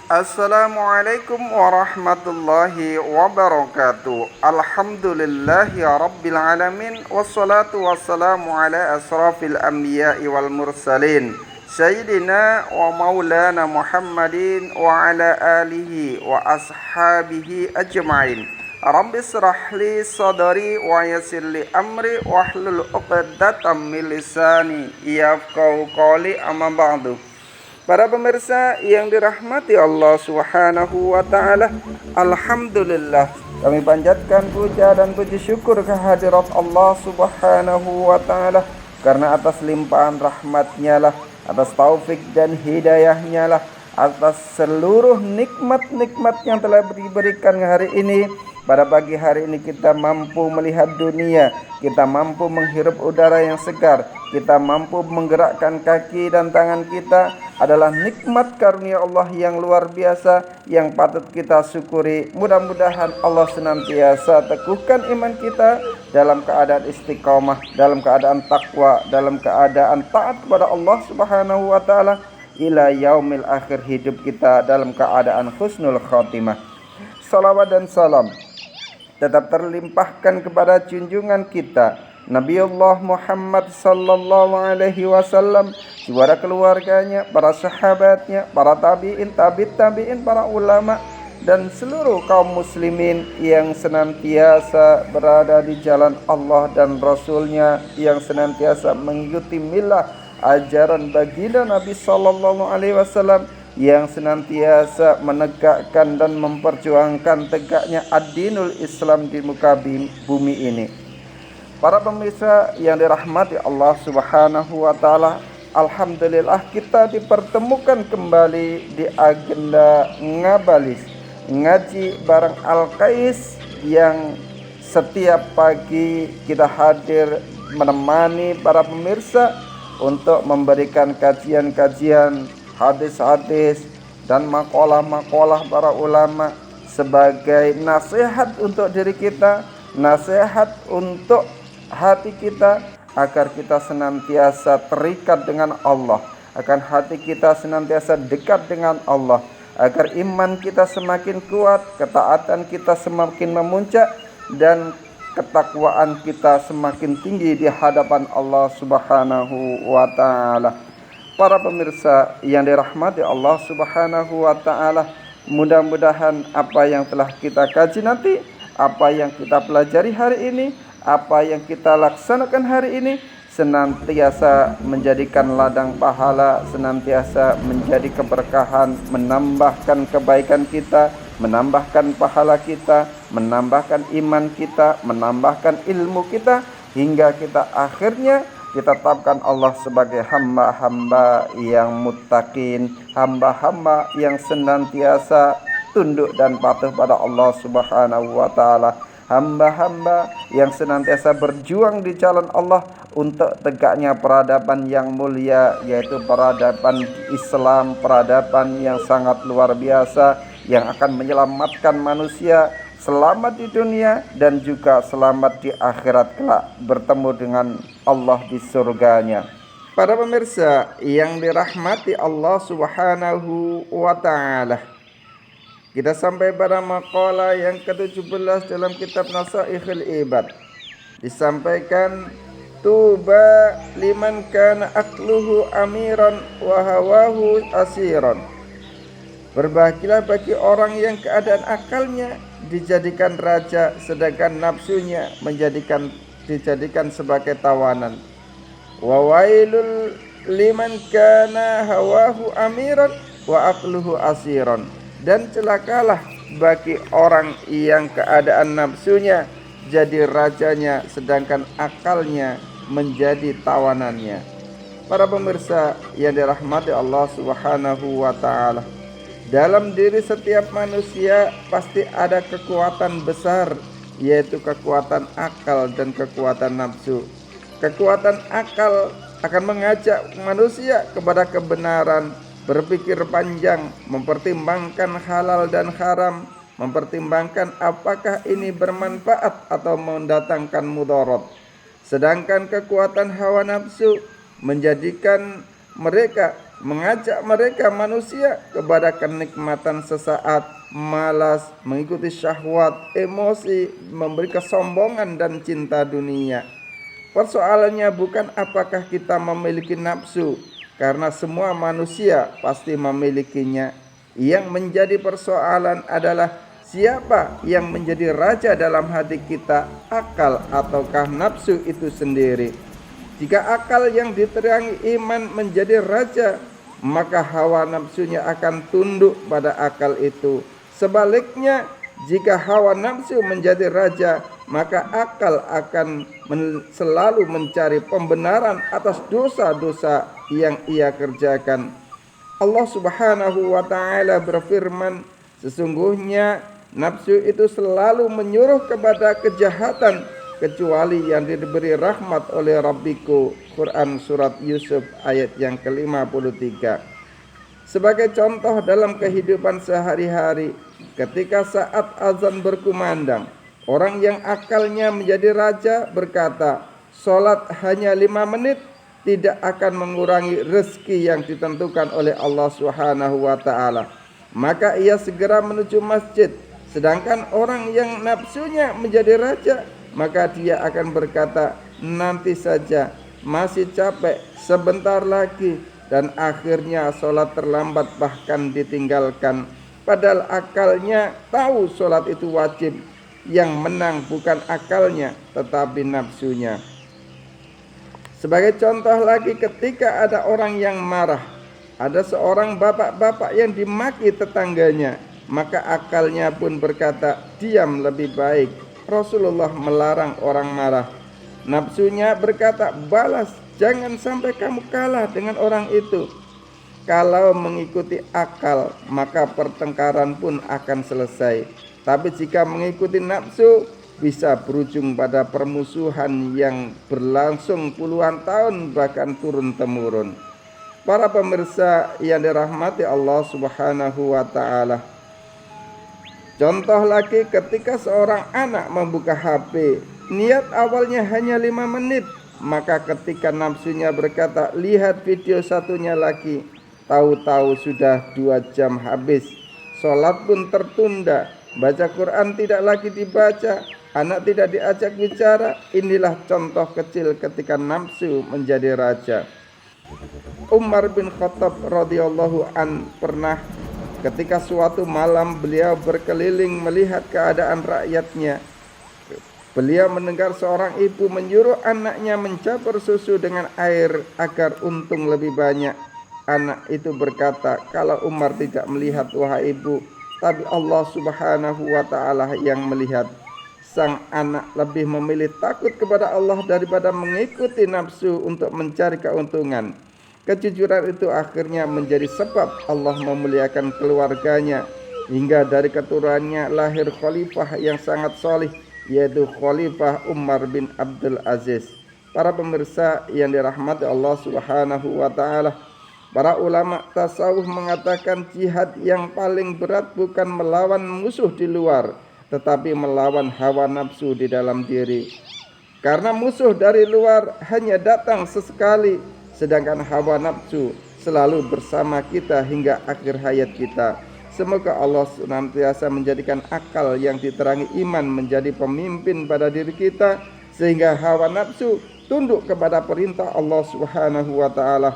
Assalamualaikum warahmatullahi wabarakatuh. Alhamdulillahi rabbil alamin. Wassalatu wassalamu ala asrafil anbiya'i wal mursalin Sayyidina wa maulana Muhammadin wa ala alihi wa ashabihi ajma'in. Rabbi israh li sadari wa yassir li amri wahlul 'uqdatam min lisani yafqahu qawli, amma ba'du. Para pemirsa yang dirahmati Allah Subhanahu wa taala, alhamdulillah kami panjatkan puja dan puji syukur kehadirat Allah Subhanahu wa taala karena atas limpahan rahmat-Nya lah, atas taufik dan hidayah-Nya lah, atas seluruh nikmat-nikmat yang telah diberikan hari ini. Pada pagi hari ini kita mampu melihat dunia, kita mampu menghirup udara yang segar, kita mampu menggerakkan kaki dan tangan kita, adalah nikmat karunia Allah yang luar biasa yang patut kita syukuri. Mudah-mudahan Allah senantiasa teguhkan iman kita dalam keadaan istiqomah, dalam keadaan takwa, dalam keadaan taat kepada Allah Subhanahu wa taala ila yaumil akhir, hidup kita dalam keadaan husnul khotimah. Salawat dan salam tetap terlimpahkan kepada junjungan kita Nabiullah Muhammad sallallahu alaihi wasallam, kepada keluarganya, para sahabatnya, para tabi'in, tabi'in, para ulama dan seluruh kaum muslimin yang senantiasa berada di jalan Allah dan Rasulnya, yang senantiasa mengikuti milah ajaran baginda Nabi sallallahu alaihi wasallam, yang senantiasa menegakkan dan memperjuangkan tegaknya ad-dinul Islam di muka bumi ini. Para pemirsa yang dirahmati Allah Subhanahu wa taala, alhamdulillah kita dipertemukan kembali di agenda Ngabalis, ngaji bareng Al-Qais, yang setiap pagi kita hadir menemani para pemirsa untuk memberikan kajian-kajian, hadis-hadis dan makalah-makalah para ulama sebagai nasihat untuk diri kita, nasihat untuk hati kita, agar kita senantiasa terikat dengan Allah, agar hati kita senantiasa dekat dengan Allah, agar iman kita semakin kuat, ketaatan kita semakin memuncak, dan ketakwaan kita semakin tinggi di hadapan Allah Subhanahu wa taala. Para pemirsa yang dirahmati Allah Subhanahu wa taala, mudah-mudahan apa yang telah kita kaji nanti, apa yang kita pelajari hari ini, apa yang kita laksanakan hari ini senantiasa menjadikan ladang pahala, senantiasa menjadi keberkahan, menambahkan kebaikan kita, menambahkan pahala kita, menambahkan iman kita, menambahkan ilmu kita, hingga kita akhirnya ditetapkan Allah sebagai hamba-hamba yang muttaqin, hamba-hamba yang senantiasa tunduk dan patuh pada Allah Subhanahu wa taala, hamba-hamba yang senantiasa berjuang di jalan Allah untuk tegaknya peradaban yang mulia, yaitu peradaban Islam, peradaban yang sangat luar biasa yang akan menyelamatkan manusia selamat di dunia dan juga selamat di akhirat kelak, bertemu dengan Allah di surganya. Para pemirsa yang dirahmati Allah Subhanahu wa taala, kita sampai pada maqalah yang ke-17 dalam kitab Nasaihul Ibad. Disampaikan, tuba liman kana aqluhu amiran wa hawahu asiran. Berbahagialah bagi orang yang keadaan akalnya dijadikan raja, sedangkan nafsunya dijadikan sebagai tawanan. Wa wailul liman kana hawahu amiran wa aqluhu asiran. Dan celakalah bagi orang yang keadaan nafsunya jadi rajanya, sedangkan akalnya menjadi tawanannya. Para pemirsa yang dirahmati Allah Subhanahu wa taala, dalam diri setiap manusia pasti ada kekuatan besar, yaitu kekuatan akal dan kekuatan nafsu. Kekuatan akal akan mengajak manusia kepada kebenaran, berpikir panjang, mempertimbangkan halal dan haram, mempertimbangkan apakah ini bermanfaat atau mendatangkan mudarat. Sedangkan kekuatan hawa nafsu menjadikan mengajak mereka manusia kepada kenikmatan sesaat, malas, mengikuti syahwat, emosi, memberi kesombongan dan cinta dunia. Persoalannya bukan apakah kita memiliki nafsu, karena semua manusia pasti memilikinya. Yang menjadi persoalan adalah siapa yang menjadi raja dalam hati kita, akal ataukah nafsu itu sendiri. Jika akal yang diterangi iman menjadi raja, maka hawa nafsunya akan tunduk pada akal itu. Sebaliknya, jika hawa nafsu menjadi raja, maka akal akan selalu mencari pembenaran atas dosa-dosa yang ia kerjakan. Allah Subhanahu wa ta'ala berfirman, sesungguhnya nafsu itu selalu menyuruh kepada kejahatan, kecuali yang diberi rahmat oleh Rabbiku. Quran surat Yusuf ayat yang ke-53. Sebagai contoh dalam kehidupan sehari-hari, ketika saat azan berkumandang, orang yang akalnya menjadi raja berkata, sholat hanya 5 menit tidak akan mengurangi rezeki yang ditentukan oleh Allah Subhanahu wa ta'ala. Maka ia segera menuju masjid. Sedangkan orang yang nafsunya menjadi raja, maka dia akan berkata, nanti saja, masih capek, sebentar lagi, dan akhirnya sholat terlambat bahkan ditinggalkan. Padahal akalnya tahu sholat itu wajib. Yang menang bukan akalnya, tetapi nafsunya. Sebagai contoh lagi, ketika ada orang yang marah, ada seorang bapak-bapak yang dimaki tetangganya, maka akalnya pun berkata, diam lebih baik. Rasulullah melarang orang marah. Nafsunya berkata, balas, jangan sampai kamu kalah dengan orang itu. Kalau mengikuti akal, maka pertengkaran pun akan selesai. Tapi jika mengikuti nafsu, bisa berujung pada permusuhan yang berlangsung puluhan tahun bahkan turun-temurun. Para pemirsa yang dirahmati Allah Subhanahu wa ta'ala, contoh lagi ketika seorang anak membuka HP, niat awalnya hanya 5 menit, maka ketika nafsunya berkata, lihat video satunya lagi, tahu-tahu sudah 2 jam habis. Sholat pun tertunda, baca Quran tidak lagi dibaca, anak tidak diajak bicara. Inilah contoh kecil ketika nafsu menjadi raja. Umar bin Khattab radhiyallahu an pernah ketika suatu malam beliau berkeliling melihat keadaan rakyatnya. Beliau mendengar seorang ibu menyuruh anaknya mencampur susu dengan air agar untung lebih banyak. Anak itu berkata, kalau Umar tidak melihat wahai ibu, tapi Allah Subhanahu wa ta'ala yang melihat. Sang anak lebih memilih takut kepada Allah daripada mengikuti nafsu untuk mencari keuntungan. Kejujuran itu akhirnya menjadi sebab Allah memuliakan keluarganya, hingga dari keturunannya lahir khalifah yang sangat solih, yaitu Khalifah Umar bin Abdul Aziz. Para pemirsa yang dirahmati Allah Subhanahu wa ta'ala, para ulama tasawuf mengatakan jihad yang paling berat bukan melawan musuh di luar, tetapi melawan hawa nafsu di dalam diri. Karena musuh dari luar hanya datang sesekali, sedangkan hawa nafsu selalu bersama kita hingga akhir hayat kita. Semoga Allah senantiasa menjadikan akal yang diterangi iman menjadi pemimpin pada diri kita, sehingga hawa nafsu tunduk kepada perintah Allah Subhanahu wa ta'ala.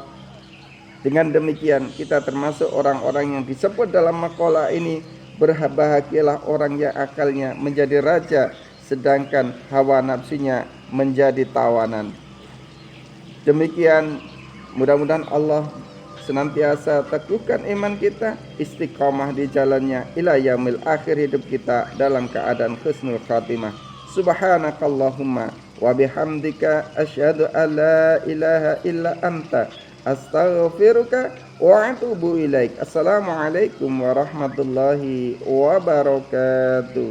Dengan demikian kita termasuk orang-orang yang disebut dalam maqalah ini, berbahagialah orang yang akalnya menjadi raja, sedangkan hawa nafsunya menjadi tawanan. Demikian, mudah-mudahan Allah senantiasa teguhkan iman kita, istiqamah di jalannya ila yaumil akhir hidup kita dalam keadaan husnul khatimah. Subhanakallahumma wa bihamdika asyhadu an la ilaha illa anta astaghfiruka wa atubu ilaik. Assalamualaikum warahmatullahi wabarakatuh.